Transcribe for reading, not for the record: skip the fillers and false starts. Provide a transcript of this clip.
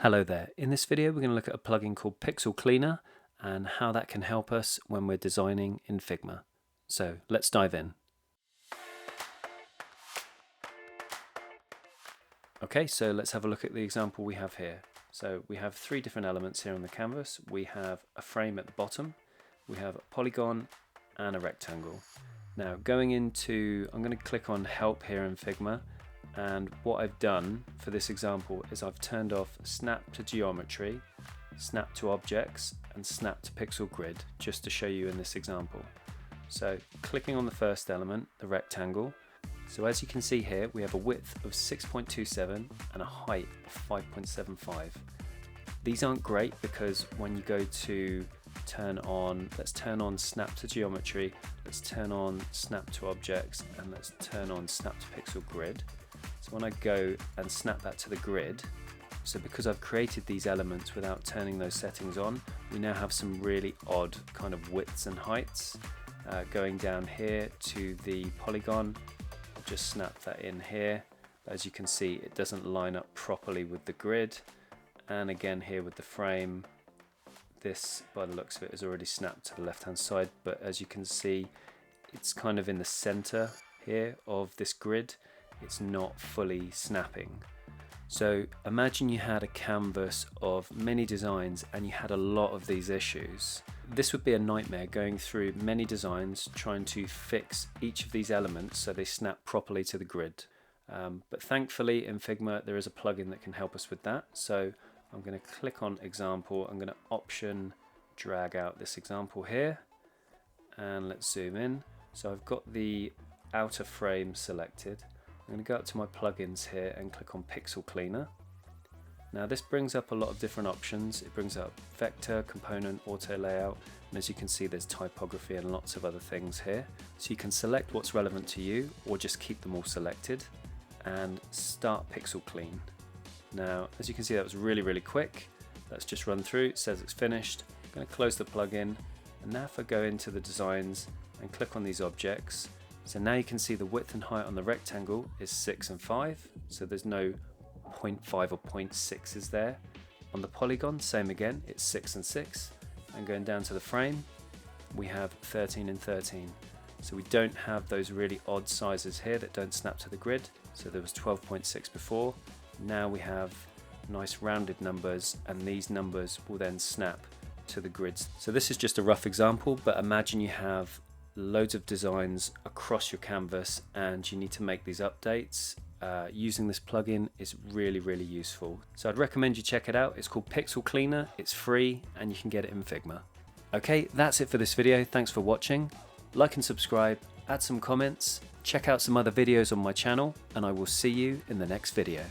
Hello there. In this video we're going to look at a plugin called Pixel Cleaner and how that can help us when we're designing in Figma. So let's dive in. Okay, so let's have a look at the example we have here. So we have three different elements here on the canvas. We have a frame at the bottom, we have a polygon and a rectangle. Now I'm going to click on help here in Figma. And what I've done for this example is I've turned off snap to geometry, snap to objects and snap to pixel grid just to show you in this example. So clicking on the first element, the rectangle. So as you can see here, we have a width of 6.27 and a height of 5.75. These aren't great because when you go to let's turn on snap to geometry, let's turn on snap to objects and let's turn on snap to pixel grid. So when I go and snap that to the grid, so because I've created these elements without turning those settings on, we now have some really odd kind of widths and heights. Going down here to the polygon, I'll just snap that in here. As you can see, it doesn't line up properly with the grid. And again here with the frame, this by the looks of it is already snapped to the left hand side, but as you can see, it's kind of in the center here of this grid. It's not fully snapping. So imagine you had a canvas of many designs and you had a lot of these issues. This would be a nightmare, going through many designs trying to fix each of these elements so they snap properly to the grid. But thankfully in Figma there is a plugin that can help us with that. So I'm going to click on example, I'm going to option drag out this example here and let's zoom in. So I've got the outer frame selected. I'm going to go up to my plugins here and click on Pixel Cleaner. Now this brings up a lot of different options. It brings up vector, component, auto layout, and as you can see there's typography and lots of other things here. So you can select what's relevant to you or just keep them all selected and start Pixel Clean. Now as you can see that was really quick. Let's just run through, it says it's finished. I'm going to close the plugin and now if I go into the designs and click on these objects, so now you can see the width and height on the rectangle is 6 and 5, so there's no 0.5 or 0.6 there. On the polygon, same again, it's 6 and 6, and going down to the frame, we have 13 and 13. So we don't have those really odd sizes here that don't snap to the grid, so there was 12.6 before, now we have nice rounded numbers, and these numbers will then snap to the grids. So this is just a rough example, but imagine you have loads of designs across your canvas and you need to make these updates. Using this plugin is really useful. So I'd recommend you check it out. It's called Pixel Cleaner, it's free and you can get it in Figma. Okay, that's it for this video. Thanks for watching. Like and subscribe, add some comments, check out some other videos on my channel, and I will see you in the next video.